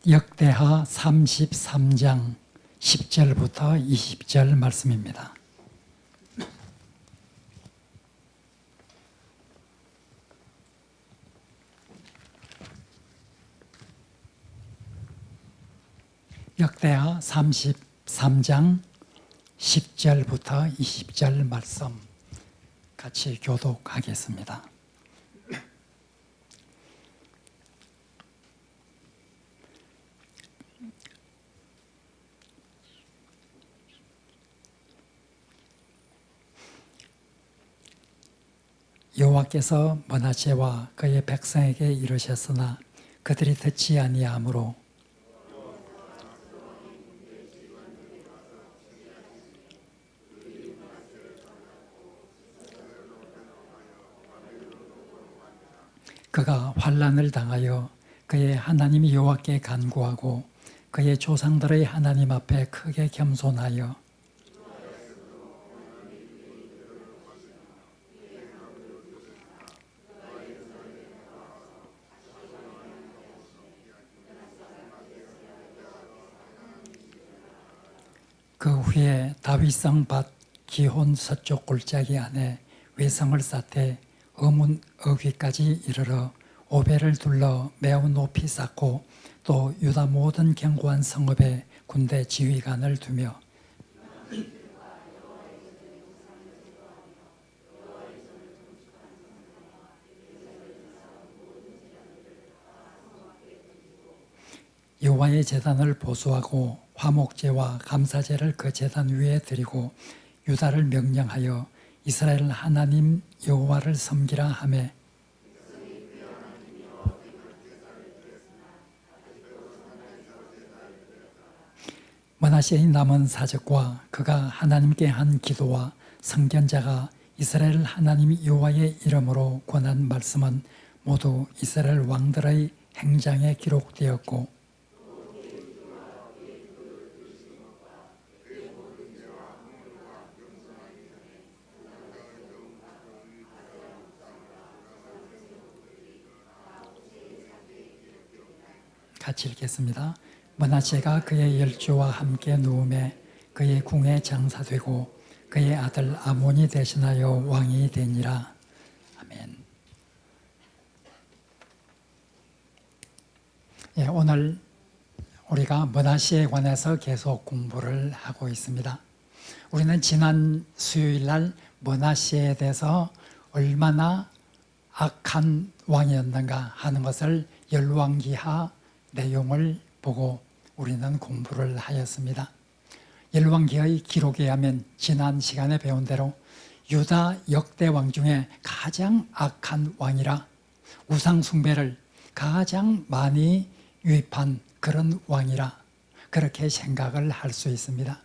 역대하 33장 10절부터 20절 말씀입니다. 역대하 33장 10절부터 20절 말씀 같이 교독하겠습니다. 여호와께서 므낫세와 그의 백성에게 이르셨으나 그들이 듣지 아니하므로 그가 환난을 당하여 그의 하나님 여호와께 간구하고 그의 조상들의 하나님 앞에 크게 겸손하여 그 후에 다윗성 밭 기혼 서쪽 골짜기 안에 외성을 쌓되 어문 어귀까지 이르러 오벨을 둘러 매우 높이 쌓고 또 유다 모든 견고한 성읍에 군대 지휘관을 두며 여호와의 제단을 보수하고 화목제와 감사제를 그 제단 위에 드리고 유다를 명령하여 이스라엘 하나님 여호와를 섬기라 하매 므낫세의 남은 사적과 그가 하나님께 한 기도와 선견자가 이스라엘 하나님 여호와의 이름으로 권한 말씀은 모두 이스라엘 왕들의 행장에 기록되었고 같이 읽겠습니다. 므낫세가 그의 열조와 함께 누움에 그의 궁에 장사되고 그의 아들 아몬이 대신하여 왕이 되니라. 아멘. 오늘 우리가 므낫세에 관해서 계속 공부를 하고 있습니다. 우리는 지난 수요일 날 므낫세에 대해서 얼마나 악한 왕이었는가 하는 것을 열왕기하 내용을 보고 우리는 공부를 하였습니다. 열왕기하의 기록에 의하면 지난 시간에 배운 대로 유다 역대 왕 중에 가장 악한 왕이라 우상 숭배를 가장 많이 유입한 그런 왕이라 그렇게 생각을 할 수 있습니다.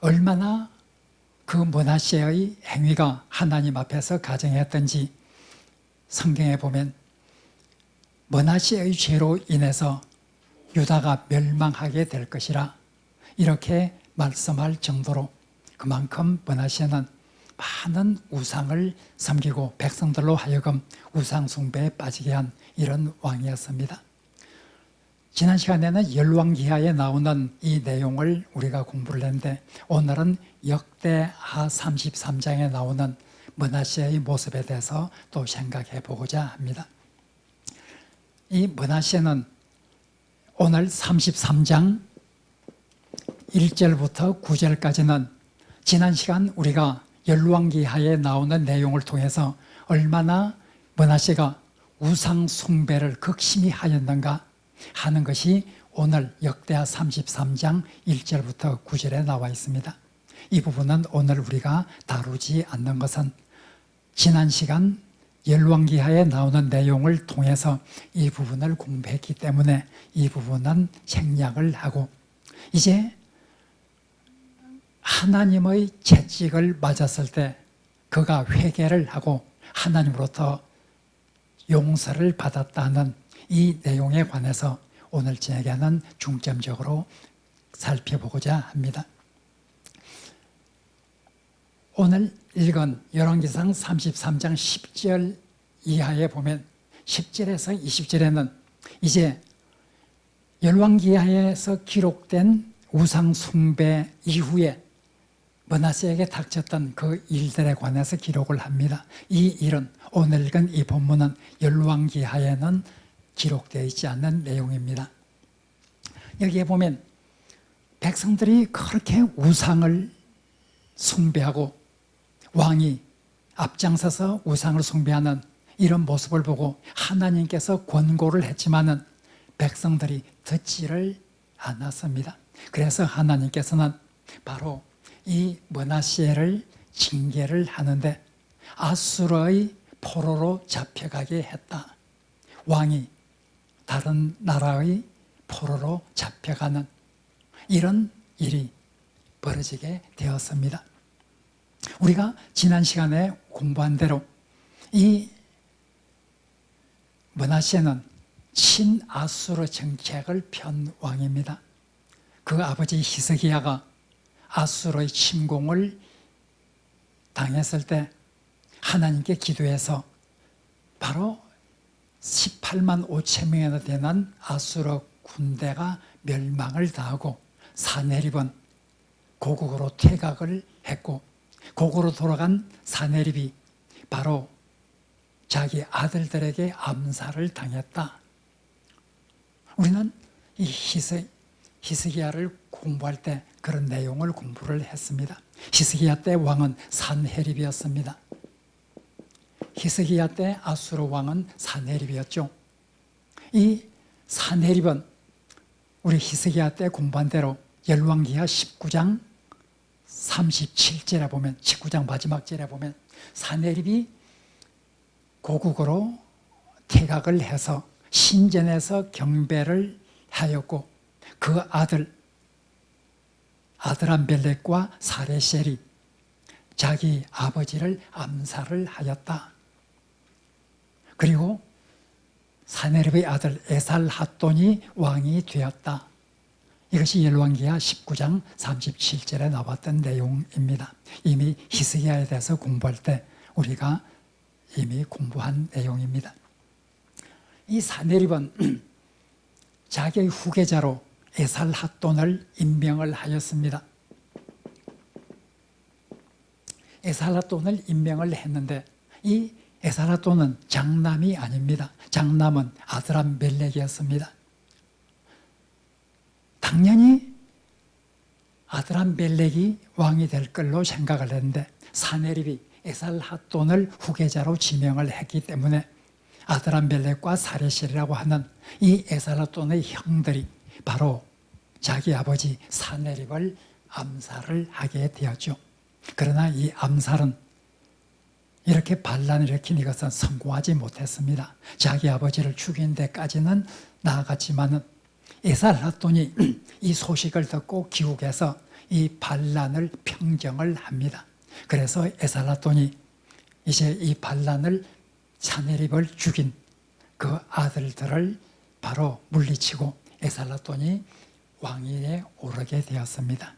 얼마나 그 므낫세의 행위가 하나님 앞에서 가증했던지 성경에 보면 므낫세의 죄로 인해서 유다가 멸망하게 될 것이라 이렇게 말씀할 정도로 그만큼 므낫세는 많은 우상을 섬기고 백성들로 하여금 우상 숭배에 빠지게 한 이런 왕이었습니다. 지난 시간에는 열왕기하에 나오는 이 내용을 우리가 공부를 했는데 오늘은 역대하 33장에 나오는 므낫세의 모습에 대해서 또 생각해 보고자 합니다. 이 므낫세는 오늘 33장 1절부터 9절까지는 지난 시간 우리가 열왕기하에 나오는 내용을 통해서 얼마나 므낫세가 우상 숭배를 극심히 하였는가 하는 것이 오늘 역대하 33장 1절부터 9절에 나와 있습니다. 이 부분은 오늘 우리가 다루지 않는 것은 지난 시간 열왕기하에 나오는 내용을 통해서 이 부분을 공부했기 때문에 이 부분은 생략을 하고 이제 하나님의 채찍을 맞았을 때 그가 회개를 하고 하나님으로부터 용서를 받았다는 이 내용에 관해서 오늘 저녁에는 중점적으로 살펴보고자 합니다. 오늘 읽은 열왕기상 33장 10절 이하에 보면 10절에서 20절에는 이제 열왕기하에서 기록된 우상 숭배 이후에 므낫세에게 닥쳤던 그 일들에 관해서 기록을 합니다. 이 일은 오늘 읽은 이 본문은 열왕기하에는 기록되어 있지 않는 내용입니다. 여기에 보면 백성들이 그렇게 우상을 숭배하고 왕이 앞장서서 우상을 숭배하는 이런 모습을 보고 하나님께서 권고를 했지만은 백성들이 듣지를 않았습니다. 그래서 하나님께서는 바로 이 므낫세를 징계를 하는데 아수르의 포로로 잡혀가게 했다. 왕이 다른 나라의 포로로 잡혀가는 이런 일이 벌어지게 되었습니다. 우리가 지난 시간에 공부한 대로 이 므낫세는 친아수르 정책을 편 왕입니다. 그 아버지 히스기야가 아수르의 침공을 당했을 때 하나님께 기도해서 바로 18만 5천 명이나 되는 아수르 군대가 멸망을 당하고 사네립은 고국으로 퇴각을 했고 고국으로 돌아간 사네립이 바로 자기 아들들에게 암살을 당했다. 우리는 이 히스기야를 공부할 때 그런 내용을 공부를 했습니다. 히스기야 때 왕은 산헤립이었습니다. 히스기야 때 아수르 왕은 산헤립이었죠. 이 산헤립은 우리 히스기야 때 공부한 대로 열왕기하 19장 37절에 보면 19장 마지막 절에 보면 산헤립이 고국으로 퇴각을 해서 신전에서 경배를 하였고 그 아드람멜렉과 사레셀이 자기 아버지를 암살을 하였다. 그리고 사네립의 아들 에살핫돈이 왕이 되었다. 이것이 열왕기하 19장 37절에 나왔던 내용입니다. 이미 히스기야에 대해서 공부할 때 우리가 이미 공부한 내용입니다. 이 사네립은 자기의 후계자로 에살핫돈을 임명을 하였습니다. 에살핫돈을 임명을 했는데 이 에살핫돈은 장남이 아닙니다. 장남은 아드람멜렉이었습니다. 당연히 아드람멜렉이 왕이 될 걸로 생각을 했는데 사네립이 에살핫돈을 후계자로 지명을 했기 때문에 아드람멜렉과 사레셀이라고 하는 이 에살핫돈의 형들이 바로 자기 아버지 사네립을 암살을 하게 되었죠. 그러나 이 암살은 이렇게 반란을 일으킨 이것은 성공하지 못했습니다. 자기 아버지를 죽인 데까지는 나아갔지만은 에살핫돈이 이 소식을 듣고 기욱해서 이 반란을 평정을 합니다. 그래서 에살핫돈이 이제 이 반란을 사네립을 죽인 그 아들들을 바로 물리치고 에살핫돈이 왕위에 오르게 되었습니다.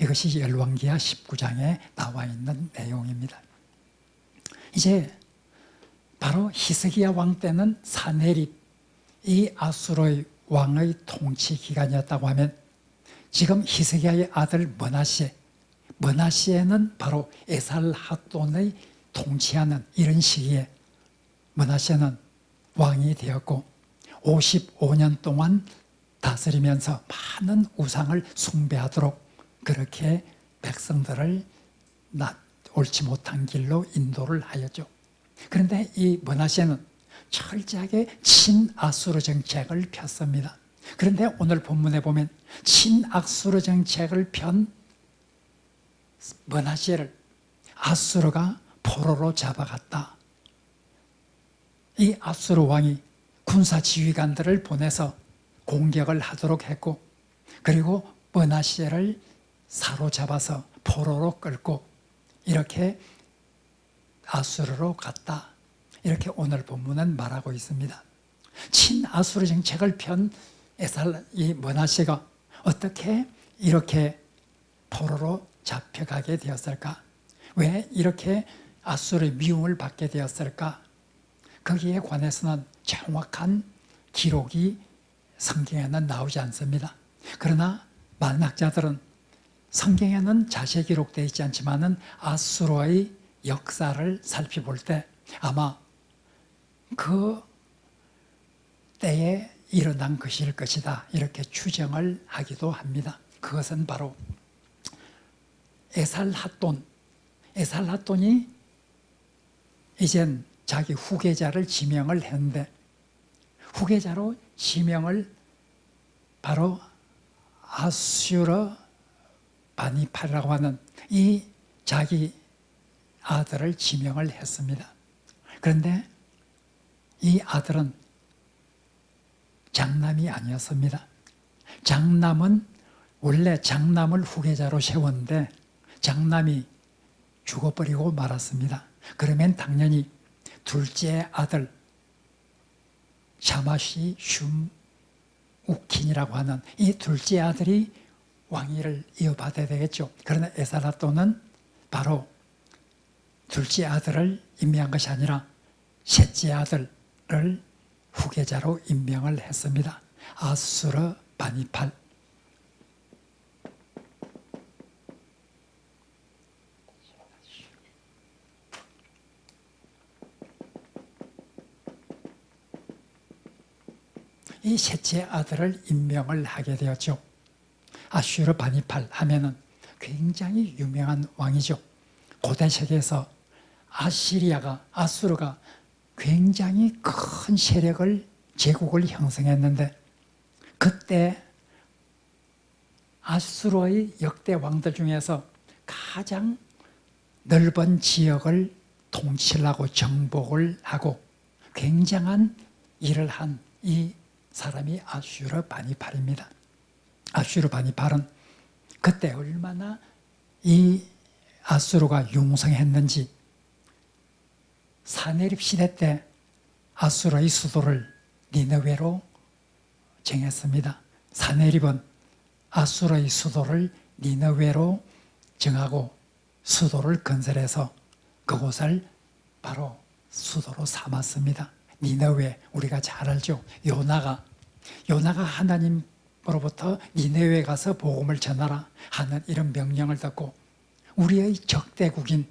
이것이 열왕기하 19장에 나와 있는 내용입니다. 이제 바로 히스기야 왕 때는 사네립, 이 아수르의 왕의 통치 기간이었다고 하면 지금 히스기야의 아들 므낫세는 바로 에살핫돈의 통치하는 이런 시기에 므낫세는 왕이 되었고 55년 동안 다스리면서 많은 우상을 숭배하도록 그렇게 백성들을 옳지 못한 길로 인도를 하였죠. 그런데 이 므낫세는 철저하게 친아수르 정책을 폈습니다. 그런데 오늘 본문에 보면 친아수르 정책을 편 므낫세를 아수르가 포로로 잡아갔다. 이 아수르 왕이 군사 지휘관들을 보내서 공격을 하도록 했고 그리고 므낫세를 사로잡아서 포로로 끌고 이렇게 아수르로 갔다. 이렇게 오늘 본문은 말하고 있습니다. 친아수르 정책을 편 이 므낫세가 어떻게 이렇게 포로로 잡혀가게 되었을까? 왜 이렇게 아수르의 미움을 받게 되었을까? 거기에 관해서는 정확한 기록이 성경에는 나오지 않습니다. 그러나 만학자들은 성경에는 자세히 기록되어 있지 않지만은 아수르의 역사를 살펴볼 때 아마 그 때에 일어난 것일 것이다, 이렇게 추정을 하기도 합니다. 그것은 바로 에살핫돈이 이젠 자기 후계자를 지명을 했는데, 후계자로 지명을 바로 아슈르 바니팔이라고 하는 이 자기 아들을 지명을 했습니다. 그런데 이 아들은 장남이 아니었습니다. 장남은 원래 장남을 후계자로 세웠는데 장남이 죽어버리고 말았습니다. 그러면 당연히 둘째 아들 샤마시 슌 우킨이라고 하는 이 둘째 아들이 왕위를 이어받아야 되겠죠. 그러나 에살핫돈은 바로 둘째 아들을 임명한 것이 아니라 셋째 아들을 후계자로 임명을 했습니다. 아수르 바니팔. 이 셋째 아들을 임명을 하게 되었죠. 아슈르 바니팔 하면은 굉장히 유명한 왕이죠. 고대 세계에서 아수르가 굉장히 큰 세력을, 제국을 형성했는데, 그때 아수르의 역대 왕들 중에서 가장 넓은 지역을 통치를 하고 정복을 하고 굉장한 일을 한 이 사람이 아슈르 바니팔입니다. 아슈르 바니팔은 그때 얼마나 이 아수르가 융성했는지, 사내립 시대 때 아수르의 수도를 니느웨로 정했습니다. 사내립은 아수르의 수도를 니느웨로 정하고 수도를 건설해서 그곳을 바로 수도로 삼았습니다. 니느웨, 우리가 잘 알죠. 요나가 하나님으로부터 니느웨에 가서 복음을 전하라 하는 이런 명령을 듣고 우리의 적대국인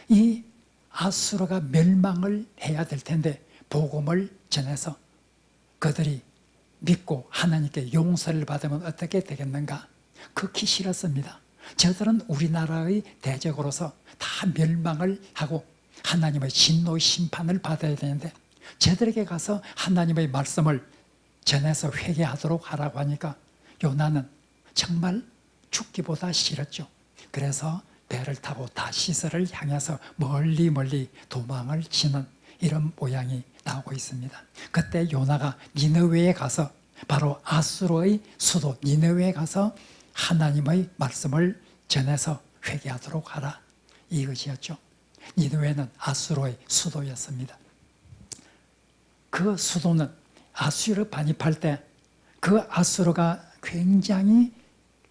이 아수르가 멸망을 해야 될 텐데 복음을 전해서 그들이 믿고 하나님께 용서를 받으면 어떻게 되겠는가? 극히 싫었습니다. 저들은 우리나라의 대적으로서 다 멸망을 하고 하나님의 진노의 심판을 받아야 되는데 저들에게 가서 하나님의 말씀을 전해서 회개하도록 하라고 하니까 요나는 정말 죽기보다 싫었죠. 그래서 배를 타고 다시스를 향해서 멀리 도망을 치는 이런 모양이 나오고 있습니다. 그때 요나가 니느웨에 가서 바로 아수르의 수도 니느웨에 가서 하나님의 말씀을 전해서 회개하도록 하라, 이것이었죠. 니느웨는 아수르의 수도였습니다. 그 수도는 아수르 반입할 때 그 아수르가 굉장히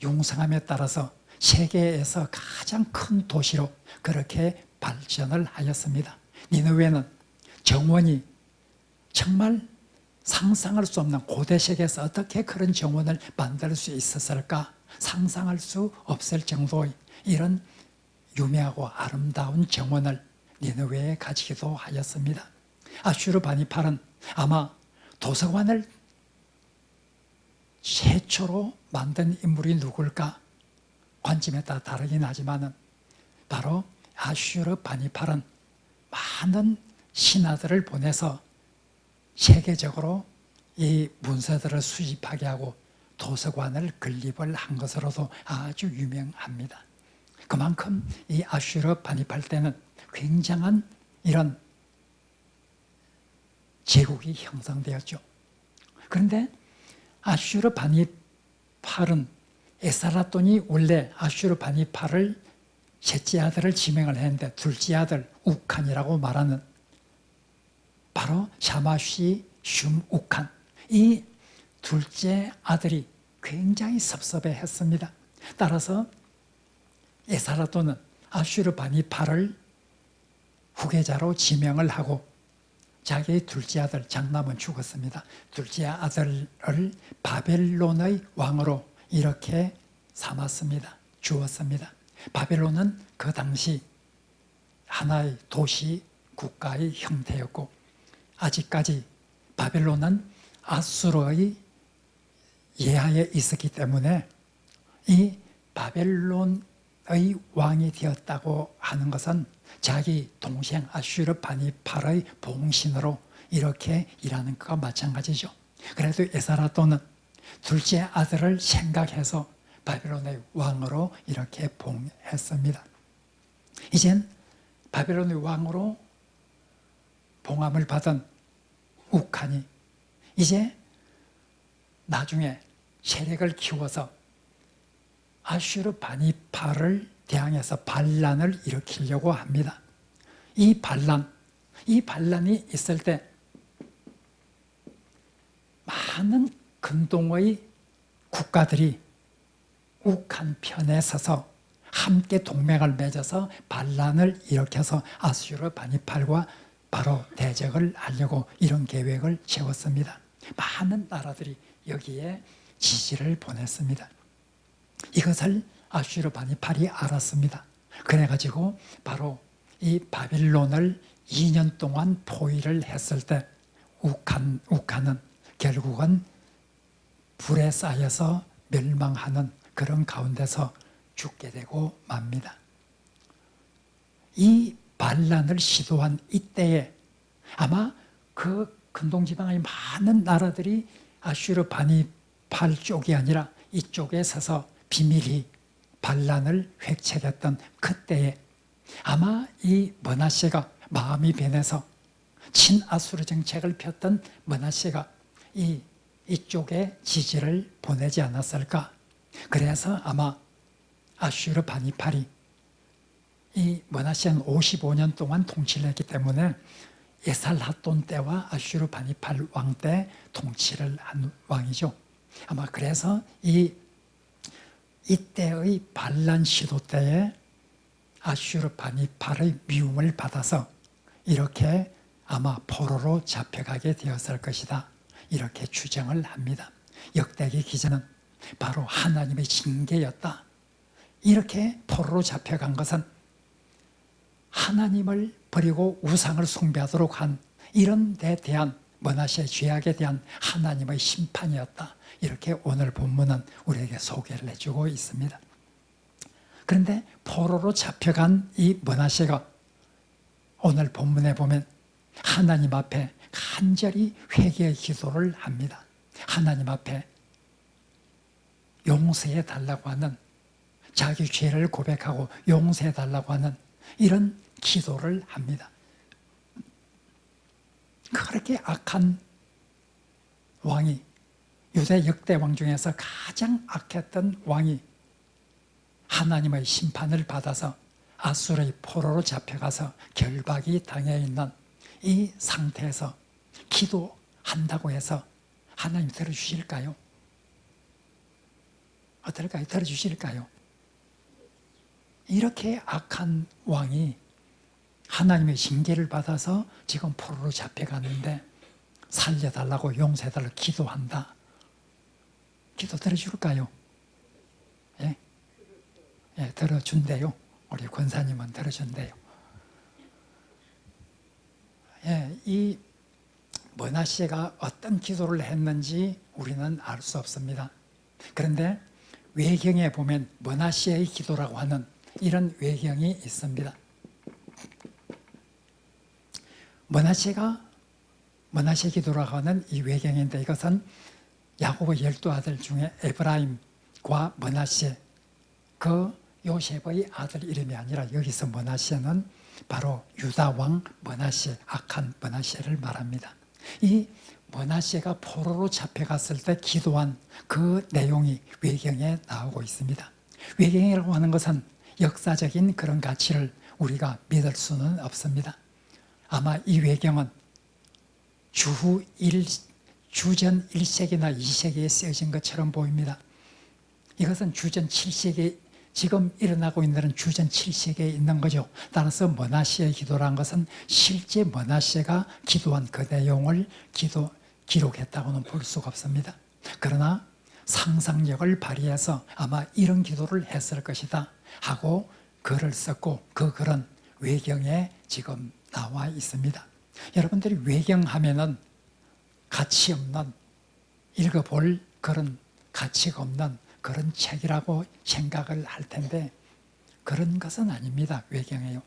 융성함에 따라서 세계에서 가장 큰 도시로 그렇게 발전을 하였습니다. 니느웨는 정원이 정말 상상할 수 없는, 고대 세계에서 어떻게 그런 정원을 만들 수 있었을까 상상할 수 없을 정도의 이런 유명하고 아름다운 정원을 니느웨에 가지기도 하였습니다. 아슈르 바니팔은 아마 도서관을 최초로 만든 인물이 누굴까 관점에 따라 다르긴 하지만은 바로 아슈르 바니팔은 많은 신하들을 보내서 세계적으로 이 문서들을 수집하게 하고 도서관을 건립을 한 것으로도 아주 유명합니다. 그만큼 이 아슈르 바니팔 때는 굉장한 이런 제국이 형성되었죠. 그런데 아슈르 바니팔은 에살핫돈이 원래 아슈르 바니팔을 셋째 아들을 지명을 했는데 둘째 아들 우칸이라고 말하는 바로 샤마시 슌 우칸, 이 둘째 아들이 굉장히 섭섭해했습니다. 따라서 에살핫돈은 아슈르 바니팔을 후계자로 지명을 하고 자기의 둘째 아들 장남은 죽었습니다. 둘째 아들을 바벨론의 왕으로 이렇게 삼았습니다. 주었습니다. 바벨론은 그 당시 하나의 도시 국가의 형태였고, 아직까지 바벨론은 아수르의 예하에 있었기 때문에 이 바벨론의 왕이 되었다고 하는 것은 자기 동생 아슈르바니팔의 봉신으로 이렇게 일하는 것과 마찬가지죠. 그래도 에스라도는 둘째 아들을 생각해서 바벨론의 왕으로 이렇게 봉했습니다. 이젠 바벨론의 왕으로 봉함을 받은 우칸이 이제 나중에 세력을 키워서 아슈르바니팔을 대항해서 반란을 일으키려고 합니다. 이 반란이 있을 때 많은 근동의 국가들이 우칸 편에 서서 함께 동맹을 맺어서 반란을 일으켜서 아슈르바니팔과 바로 대적을 하려고 이런 계획을 세웠습니다. 많은 나라들이 여기에 지지를 보냈습니다. 이것을 아슈르바니팔이 알았습니다. 그래가지고 바로 이 바빌론을 2년 동안 포위를 했을 때 우칸은 결국은 불에 쌓여서 멸망하는 그런 가운데서 죽게 되고 맙니다. 이 반란을 시도한 이때에 아마 그 근동지방의 많은 나라들이 아슈르바니팔 쪽이 아니라 이쪽에 서서 비밀히 반란을 획책했던 그때에 아마 이 므낫세가 마음이 변해서 친아수르 정책을 폈던 므낫세가 이쪽에 지지를 보내지 않았을까. 그래서 아마 아슈르바니팔이 이 므낫세는 55년 동안 통치를 했기 때문에 에살핫돈 때와 아슈르바니팔 왕 때 통치를 한 왕이죠. 아마 그래서 이때의 반란 시도 때에 아슈르바니팔의 미움을 받아서 이렇게 아마 포로로 잡혀가게 되었을 것이다. 이렇게 추정을 합니다. 역대기 기자는 바로 하나님의 징계였다. 이렇게 포로로 잡혀간 것은 하나님을 버리고 우상을 숭배하도록 한 이런 데 대한 므낫세의 죄악에 대한 하나님의 심판이었다. 이렇게 오늘 본문은 우리에게 소개를 해주고 있습니다. 그런데 포로로 잡혀간 이 므낫세가 오늘 본문에 보면 하나님 앞에 간절히 회개의 기도를 합니다. 하나님 앞에 용서해 달라고 하는, 자기 죄를 고백하고 용서해 달라고 하는 이런 기도를 합니다. 그렇게 악한 왕이, 유대 역대 왕 중에서 가장 악했던 왕이 하나님의 심판을 받아서 아수르의 포로로 잡혀가서 결박이 당해 있는 이 상태에서 기도한다고 해서 하나님 들어주실까요? 어떨까요? 들어주실까요? 이렇게 악한 왕이 하나님의 징계를 받아서 지금 포로로 잡혀가는데 살려달라고 용서해달라고 기도한다. 기도 들어줄까요? 예? 예, 들어준대요. 우리 권사님은 들어준대요. 예, 이 므낫세가 어떤 기도를 했는지 우리는 알 수 없습니다. 그런데 외경에 보면 므낫세의 기도라고 하는 이런 외경이 있습니다. 므낫세 기도라고 하는 이 외경인데 이것은 야곱의 12아들 중에 에브라임과 므낫세, 그 요셉의 아들 이름이 아니라 여기서 므낫세는 바로 유다 왕 므낫세, 악한 므낫세를 말합니다. 이 므낫세가 포로로 잡혀갔을 때 기도한 그 내용이 외경에 나오고 있습니다. 외경이라고 하는 것은 역사적인 그런 가치를 우리가 믿을 수는 없습니다. 아마 이 외경은 주전 1세기나 2세기에 쓰여진 것처럼 보입니다. 이것은 주전 7세기 지금 일어나고 있는 주전 7세기에 있는 거죠. 따라서 머나시의 기도라는 것은 실제 머나시가 기도한 그 내용을 기록했다고는 볼 수가 없습니다. 그러나 상상력을 발휘해서 아마 이런 기도를 했을 것이다 하고 글을 썼고, 그 글은 외경에 지금 나와 있습니다. 여러분들이 외경하면은 가치 없는, 읽어볼 그런 가치가 없는 그런 책이라고 생각을 할 텐데 그런 것은 아닙니다. 외경이에요.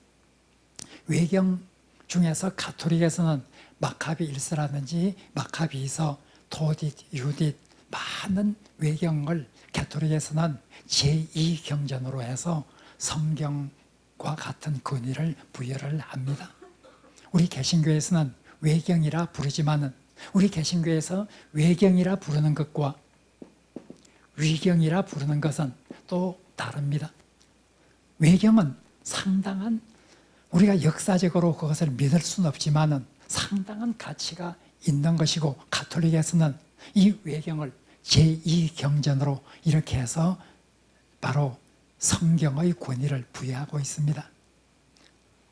외경 중에서 가톨릭에서는 마카비 1서라든지 마카비서, 토딧, 유딧 많은 외경을 가톨릭에서는 제2경전으로 해서 성경과 같은 권위를 부여를 합니다. 우리 개신교에서는 외경이라 부르지만은 우리 개신교에서 외경이라 부르는 것과 위경이라 부르는 것은 또 다릅니다. 외경은 상당한, 우리가 역사적으로 그것을 믿을 수는 없지만은 상당한 가치가 있는 것이고, 가톨릭에서는 이 외경을 제2경전으로 이렇게 해서 바로 성경의 권위를 부여하고 있습니다.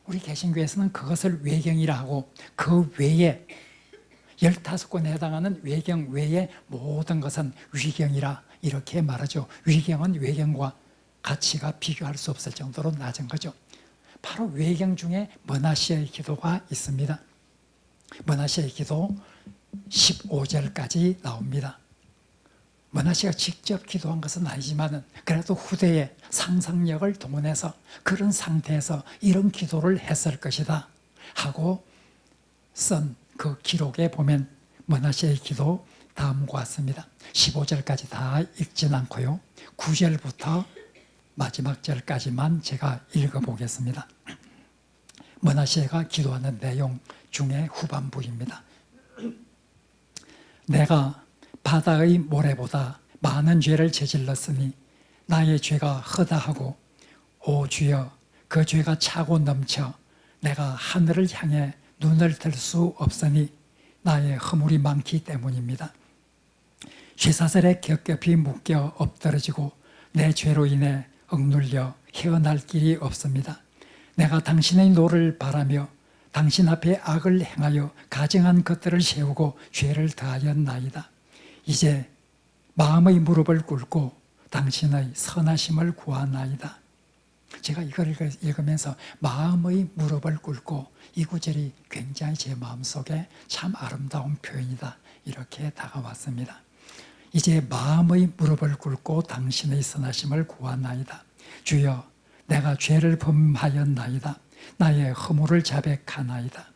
우리 개신교에서는 그것을 외경이라 하고, 그 외에 15권에 해당하는 외경 외의 모든 것은 위경이라 이렇게 말하죠. 위경은 외경과 가치가 비교할 수 없을 정도로 낮은 거죠. 바로 외경 중에 머나시의 기도가 있습니다. 머나시의 기도 15절까지 나옵니다. 머나시가 직접 기도한 것은 아니지만 그래도 후대의 상상력을 동원해서 그런 상태에서 이런 기도를 했을 것이다 하고 쓴 그 기록에 보면 머나시의 기도 다음과 같습니다. 15절까지 다 읽진 않고요. 9절부터 마지막 절까지만 제가 읽어보겠습니다. 머나시가 기도하는 내용 중에 후반부입니다. 내가 바다의 모래보다 많은 죄를 저질렀으니 나의 죄가 허다하고, 오 주여 그 죄가 차고 넘쳐 내가 하늘을 향해 눈을 들 수 없으니 나의 허물이 많기 때문입니다. 쇠사슬에 겹겹이 묶여 엎드러지고 내 죄로 인해 억눌려 헤어날 길이 없습니다. 내가 당신의 노를 바라며 당신 앞에 악을 행하여 가증한 것들을 세우고 죄를 더하였나이다. 이제 마음의 무릎을 꿇고 당신의 선하심을 구하나이다. 제가 이걸 읽으면서 마음의 무릎을 꿇고, 이 구절이 굉장히 제 마음속에 참 아름다운 표현이다 이렇게 다가왔습니다. 이제 마음의 무릎을 꿇고 당신의 선하심을 구하나이다. 주여 내가 죄를 범하였나이다. 나의 허물을 자백하나이다.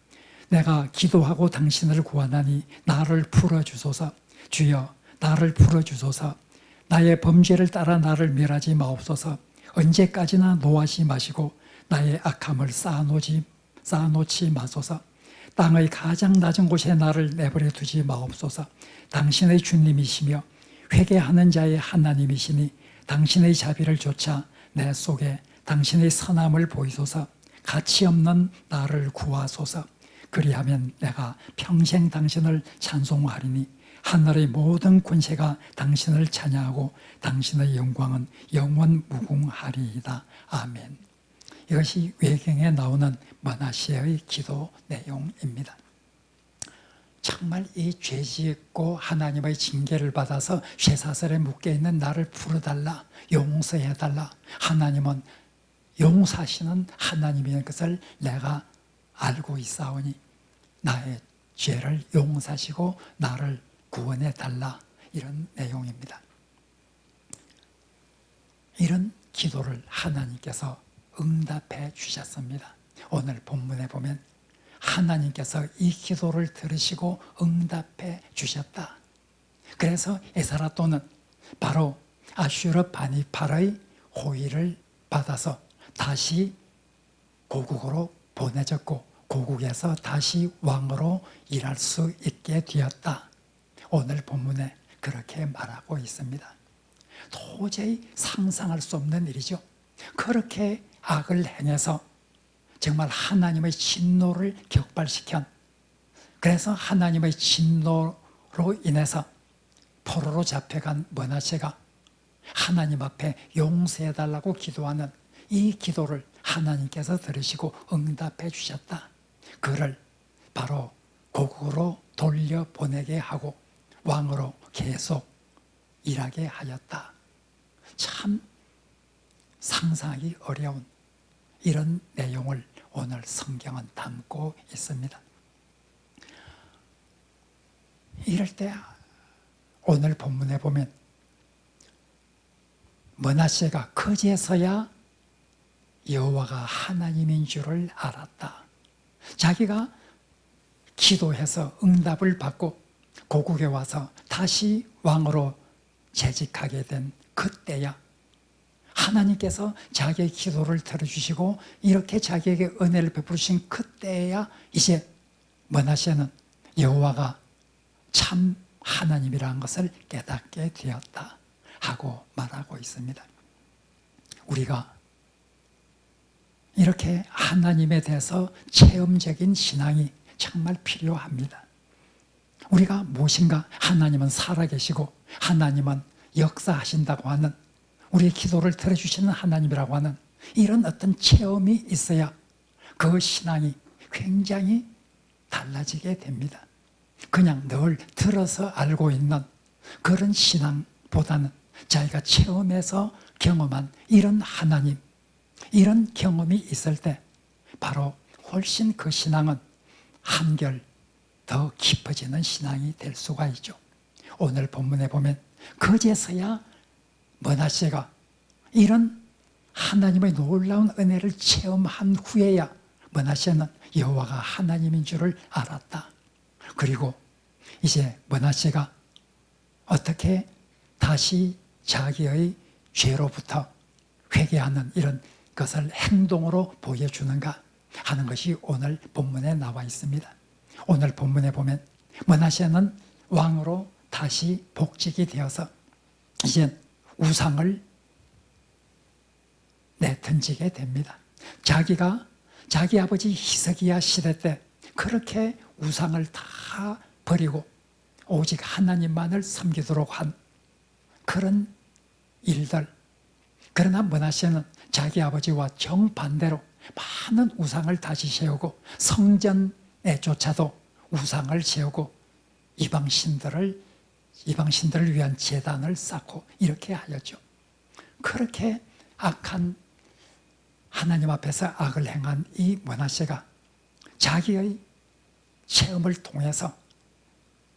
내가 기도하고 당신을 구하나니 나를 풀어주소서. 주여 나를 풀어주소서. 나의 범죄를 따라 나를 멸하지 마옵소서. 언제까지나 노하지 마시고 나의 악함을 쌓아놓지 마소서. 땅의 가장 낮은 곳에 나를 내버려 두지 마옵소서. 당신의 주님이시며 회개하는 자의 하나님이시니 당신의 자비를 조차 내 속에 당신의 선함을 보이소서. 가치없는 나를 구하소서. 그리하면 내가 평생 당신을 찬송하리니 하늘의 모든 권세가 당신을 찬양하고 당신의 영광은 영원 무궁하리이다. 아멘. 이것이 외경에 나오는 머나시의 기도 내용입니다. 정말 이 죄짓고 하나님의 징계를 받아서 쇠사슬에 묶여있는 나를 풀어달라, 용서해달라. 하나님은 용서하시는 하나님인 것을 내가 알고 있사오니 나의 죄를 용서하시고 나를 구원해달라, 이런 내용입니다. 이런 기도를 하나님께서 응답해 주셨습니다. 오늘 본문에 보면 하나님께서 이 기도를 들으시고 응답해 주셨다. 그래서 에스라토는 바로 아슈르바니팔의 호의를 받아서 다시 고국으로 보내졌고 고국에서 다시 왕으로 일할 수 있게 되었다. 오늘 본문에 그렇게 말하고 있습니다. 도저히 상상할 수 없는 일이죠. 그렇게 악을 행해서 정말 하나님의 진노를 격발시킨, 그래서 하나님의 진노로 인해서 포로로 잡혀간 머나세가 하나님 앞에 용서해달라고 기도하는 이 기도를 하나님께서 들으시고 응답해 주셨다. 그를 바로 고국으로 돌려보내게 하고 왕으로 계속 일하게 하였다. 참 상상하기 어려운 이런 내용을 오늘 성경은 담고 있습니다. 이럴 때 오늘 본문에 보면 므낫세가 그제서야 여호와가 하나님인 줄을 알았다. 자기가 기도해서 응답을 받고 고국에 와서 다시 왕으로 재직하게 된 그때야 하나님께서 자기의 기도를 들어주시고 이렇게 자기에게 은혜를 베푸신 그때야 이제 므낫세는 여호와가 참 하나님이라는 것을 깨닫게 되었다 하고 말하고 있습니다. 우리가 이렇게 하나님에 대해서 체험적인 신앙이 정말 필요합니다. 우리가 무엇인가 하나님은 살아계시고 하나님은 역사하신다고 하는 우리의 기도를 들어주시는 하나님이라고 하는 이런 어떤 체험이 있어야 그 신앙이 굉장히 달라지게 됩니다. 그냥 늘 들어서 알고 있는 그런 신앙보다는 자기가 체험해서 경험한 이런 하나님, 이런 경험이 있을 때 바로 훨씬 그 신앙은 한결 더 깊어지는 신앙이 될 수가 있죠. 오늘 본문에 보면 그제서야 므낫세가 이런 하나님의 놀라운 은혜를 체험한 후에야 므낫세는 여호와가 하나님인 줄을 알았다. 그리고 이제 므낫세가 어떻게 다시 자기의 죄로부터 회개하는 이런 것을 행동으로 보여주는가 하는 것이 오늘 본문에 나와 있습니다. 오늘 본문에 보면 므낫세는 왕으로 다시 복직이 되어서 이제 우상을 내던지게 됩니다. 자기가 자기 아버지 히스기야 시대 때 그렇게 우상을 다 버리고 오직 하나님만을 섬기도록 한 그런 일들. 그러나 므낫세는 자기 아버지와 정반대로 많은 우상을 다시 세우고 성전에조차도 우상을 세우고 이방신들을 위한 제단을 쌓고 이렇게 하였죠. 그렇게 악한 하나님 앞에서 악을 행한 이 므낫세가 자기의 체험을 통해서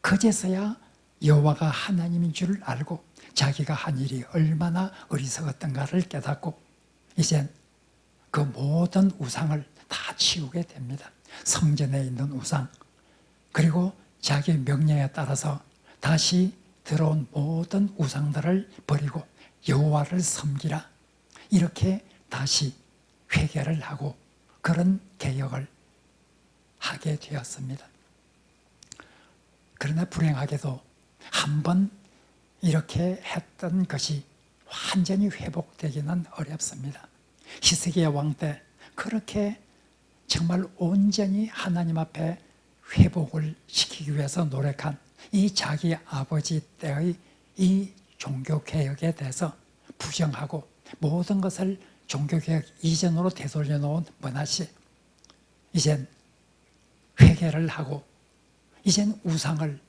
그제서야 여호와가 하나님인 줄 알고 자기가 한 일이 얼마나 어리석었던가를 깨닫고 이젠 그 모든 우상을 다 치우게 됩니다. 성전에 있는 우상, 그리고 자기 명령에 따라서 다시 들어온 모든 우상들을 버리고 여호와를 섬기라, 이렇게 다시 회개를 하고 그런 개혁을 하게 되었습니다. 그러나 불행하게도 한번 이렇게 했던 것이 완전히 회복되기는 어렵습니다. 히스기야 왕 때 그렇게 정말 온전히 하나님 앞에 회복을 시키기 위해서 노력한 이 자기 아버지 때의 이 종교개혁에 대해서 부정하고 모든 것을 종교개혁 이전으로 되돌려 놓은 므낫세, 이젠 회개를 하고 이젠 우상을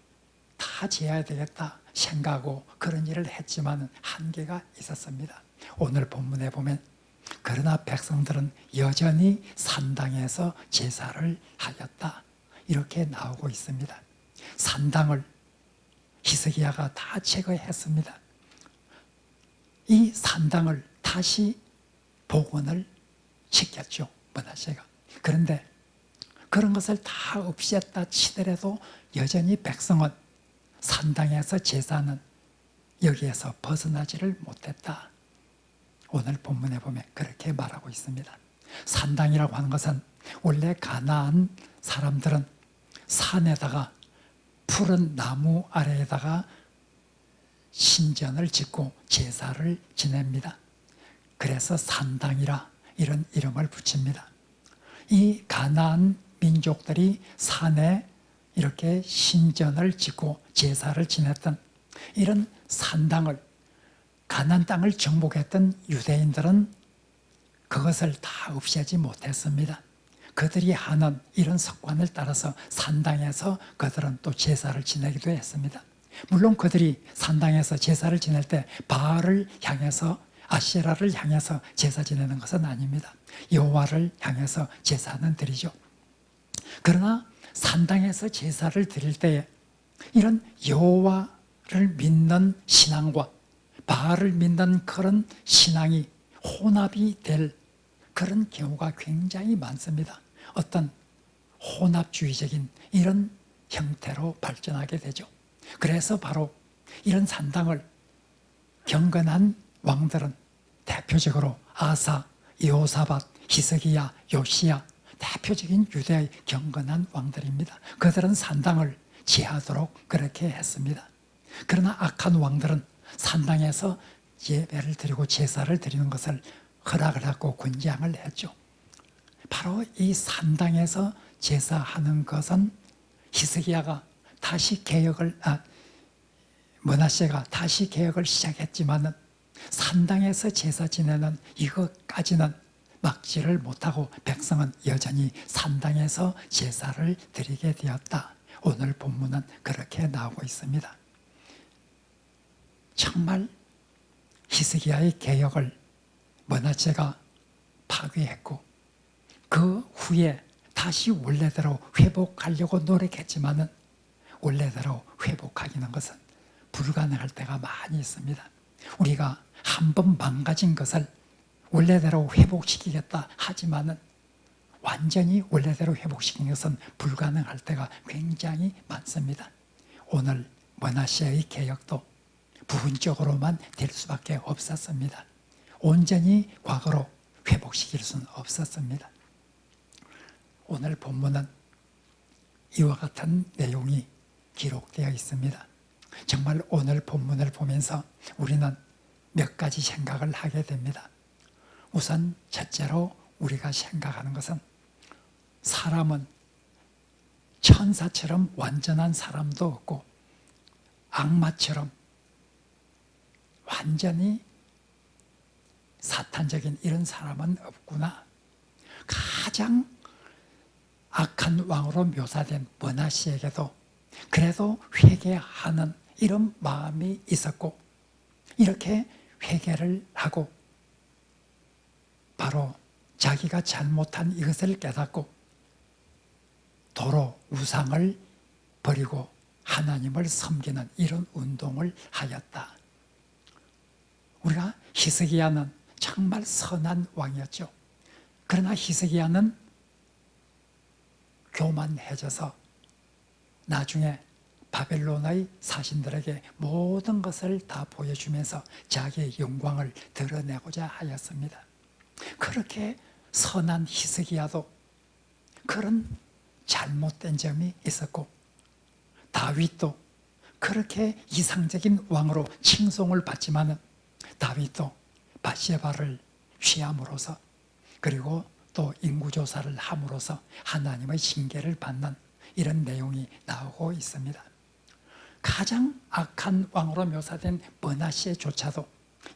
다 지어야 되겠다 생각하고 그런 일을 했지만 한계가 있었습니다. 오늘 본문에 보면 그러나 백성들은 여전히 산당에서 제사를 하였다, 이렇게 나오고 있습니다. 산당을 히스기야가 다 제거했습니다. 이 산당을 다시 복원을 시켰죠, 므낫세가. 그런데 그런 것을 다 없앴다 치더라도 여전히 백성은 산당에서 제사는 여기에서 벗어나지를 못했다. 오늘 본문에 보면 그렇게 말하고 있습니다. 산당이라고 하는 것은 원래 가나안 사람들은 산에다가 푸른 나무 아래에다가 신전을 짓고 제사를 지냅니다. 그래서 산당이라 이런 이름을 붙입니다. 이 가나안 민족들이 산에 이렇게 신전을 짓고 제사를 지냈던 이런 산당을 가나안 땅을 정복했던 유대인들은 그것을 다 없애지 못했습니다. 그들이 하는 이런 습관을 따라서 산당에서 그들은 또 제사를 지내기도 했습니다. 물론 그들이 산당에서 제사를 지낼 때 바알을 향해서, 아세라를 향해서 제사 지내는 것은 아닙니다. 여호와를 향해서 제사는 드리죠. 그러나 산당에서 제사를 드릴 때에 이런 여호와를 믿는 신앙과 바알을 믿는 그런 신앙이 혼합이 될 그런 경우가 굉장히 많습니다. 어떤 혼합주의적인 이런 형태로 발전하게 되죠. 그래서 바로 이런 산당을 경건한 왕들은 대표적으로 아사, 여호사밧, 히스기야, 요시야, 대표적인 유대의 경건한 왕들입니다. 그들은 산당을 지하도록 그렇게 했습니다. 그러나 악한 왕들은 산당에서 예배를 드리고 제사를 드리는 것을 허락을 하고 권장을 했죠. 바로 이 산당에서 제사하는 것은 히스기야가 다시 므낫세가 다시 개혁을 시작했지만은 산당에서 제사 지내는 이것까지는 막지를 못하고 백성은 여전히 산당에서 제사를 드리게 되었다. 오늘 본문은 그렇게 나오고 있습니다. 정말 히스기야의 개혁을 므낫세가 파괴했고 그 후에 다시 원래대로 회복하려고 노력했지만은 원래대로 회복하기는 것은 불가능할 때가 많이 있습니다. 우리가 한번 망가진 것을 원래대로 회복시키겠다 하지만은 완전히 원래대로 회복시키는 것은 불가능할 때가 굉장히 많습니다. 오늘 므낫세의 개혁도 부분적으로만 될 수밖에 없었습니다. 온전히 과거로 회복시킬 수는 없었습니다. 오늘 본문은 이와 같은 내용이 기록되어 있습니다. 정말 오늘 본문을 보면서 우리는 몇 가지 생각을 하게 됩니다. 우선 첫째로 우리가 생각하는 것은 사람은 천사처럼 완전한 사람도 없고 악마처럼 완전히 사탄적인 이런 사람은 없구나. 가장 악한 왕으로 묘사된 므낫세에게도 그래도 회개하는 이런 마음이 있었고 이렇게 회개를 하고 바로 자기가 잘못한 이것을 깨닫고 도로 우상을 버리고 하나님을 섬기는 이런 운동을 하였다. 우리가 히스기야는 정말 선한 왕이었죠. 그러나 히스기야는 교만해져서 나중에 바벨론의 사신들에게 모든 것을 다 보여주면서 자기의 영광을 드러내고자 하였습니다. 그렇게 선한 히스기야도 그런 잘못된 점이 있었고 다윗도 그렇게 이상적인 왕으로 칭송을 받지만은 다윗도 밧세바를 취함으로써 그리고 또 인구조사를 함으로써 하나님의 징계를 받는 이런 내용이 나오고 있습니다. 가장 악한 왕으로 묘사된 므낫세조차도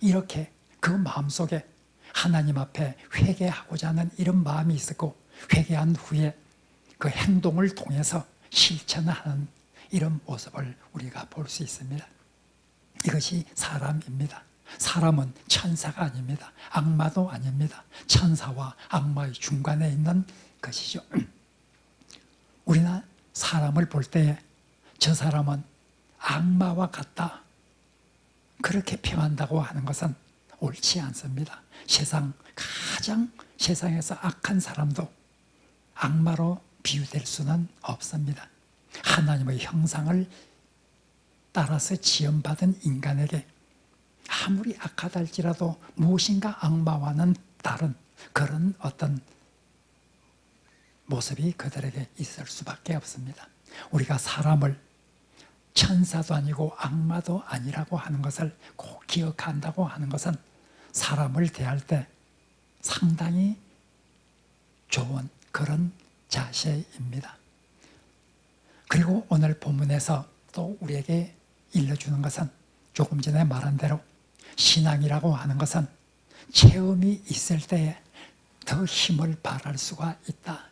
이렇게 그 마음속에 하나님 앞에 회개하고자 하는 이런 마음이 있었고 회개한 후에 그 행동을 통해서 실천하는 이런 모습을 우리가 볼 수 있습니다. 이것이 사람입니다. 사람은 천사가 아닙니다. 악마도 아닙니다. 천사와 악마의 중간에 있는 것이죠. 우리는 사람을 볼 때에 저 사람은 악마와 같다 그렇게 평한다고 하는 것은 옳지 않습니다. 세상에서 악한 사람도 악마로 비유될 수는 없습니다. 하나님의 형상을 따라서 지음받은 인간에게 아무리 악하다 할지라도 무엇인가 악마와는 다른 그런 어떤 모습이 그들에게 있을 수밖에 없습니다. 우리가 사람을 천사도 아니고 악마도 아니라고 하는 것을 꼭 기억한다고 하는 것은 사람을 대할 때 상당히 좋은 그런 자세입니다. 그리고 오늘 본문에서 또 우리에게 일러주는 것은 조금 전에 말한 대로 신앙이라고 하는 것은 체험이 있을 때에 더 힘을 발할 수가 있다.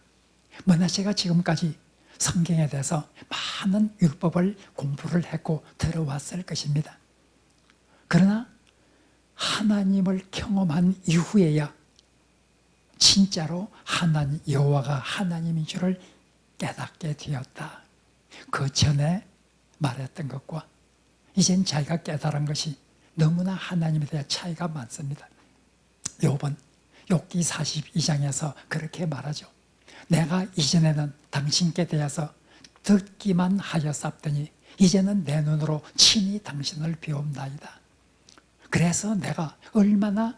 므낫세가 지금까지 성경에 대해서 많은 율법을 공부를 했고 들어왔을 것입니다. 그러나 하나님을 경험한 이후에야 진짜로 하나님, 여호와가 하나님인 줄을 깨닫게 되었다. 그 전에 말했던 것과 이젠 자기가 깨달은 것이 너무나 하나님에 대한 차이가 많습니다. 욥은 욥기 42장에서 그렇게 말하죠. 내가 이전에는 당신께 대해서 듣기만 하였사더니 이제는 내 눈으로 친히 당신을 배움나이다. 그래서 내가 얼마나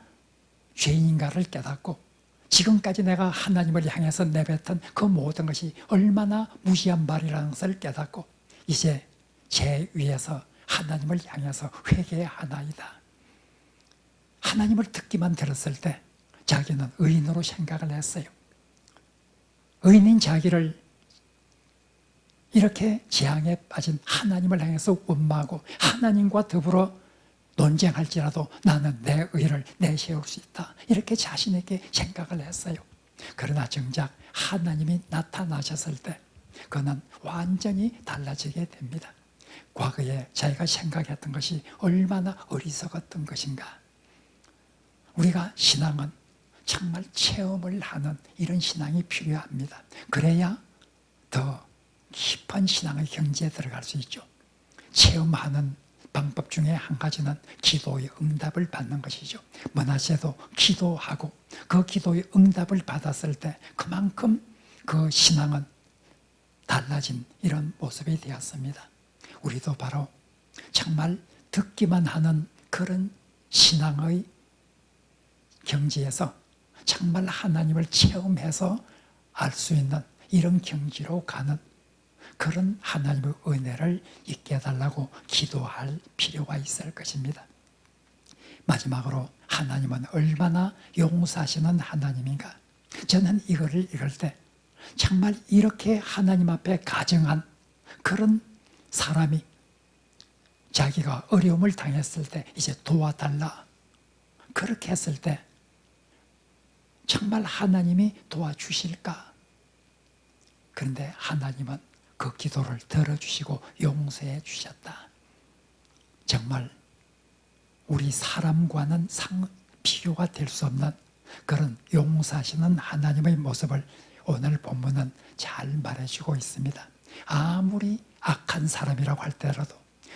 죄인인가를 깨닫고 지금까지 내가 하나님을 향해서 내뱉은 그 모든 것이 얼마나 무시한 말이라는 것을 깨닫고 이제 제 위에서 하나님을 향해서 회개하나이다. 하나님을 듣기만 들었을 때 자기는 의인으로 생각을 했어요. 의인인 자기를 이렇게 재앙에 빠진 하나님을 향해서 원망하고 하나님과 더불어 논쟁할지라도 나는 내 의를 내세울 수 있다. 이렇게 자신에게 생각을 했어요. 그러나 정작 하나님이 나타나셨을 때 그는 완전히 달라지게 됩니다. 과거에 자기가 생각했던 것이 얼마나 어리석었던 것인가. 우리가 신앙은 정말 체험을 하는 이런 신앙이 필요합니다. 그래야 더 깊은 신앙의 경지에 들어갈 수 있죠. 체험하는 방법 중에 한 가지는 기도의 응답을 받는 것이죠. 므낫세도 기도하고 그 기도의 응답을 받았을 때 그만큼 그 신앙은 달라진 이런 모습이 되었습니다. 우리도 바로 정말 듣기만 하는 그런 신앙의 경지에서 정말 하나님을 체험해서 알 수 있는 이런 경지로 가는 그런 하나님의 은혜를 있게 해달라고 기도할 필요가 있을 것입니다. 마지막으로 하나님은 얼마나 용서하시는 하나님인가. 저는 이거를 읽을 때 정말 이렇게 하나님 앞에 가정한 그런 사람이 자기가 어려움을 당했을 때 이제 도와달라 그렇게 했을 때 정말 하나님이 도와주실까? 그런데 하나님은 그 기도를 들어주시고 용서해 주셨다. 정말 우리 사람과는 비교가 될 수 없는 그런 용서하시는 하나님의 모습을 오늘 본문은 잘 말해주고 있습니다. 아무리 악한 사람이라고 할때라도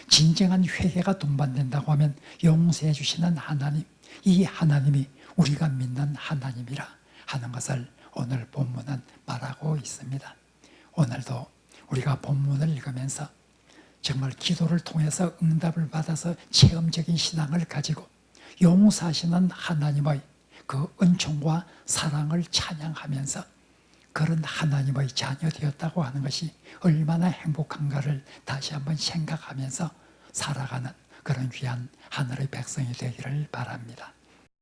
진정한 회개가 동반된다고 하면 용서해 주시는 하나님, 이 하나님이 우리가 믿는 하나님이라 하는 것을 오늘 본문은 말하고 있습니다. 오늘도 우리가 본문을 읽으면서 정말 기도를 통해서 응답을 받아서 체험적인 신앙을 가지고 용서하시는 하나님의 그 은총과 사랑을 찬양하면서 그런 하나님의 자녀 되었다고 하는 것이 얼마나 행복한가를 다시 한번 생각하면서 살아가는 그런 귀한 하늘의 백성이 되기를 바랍니다.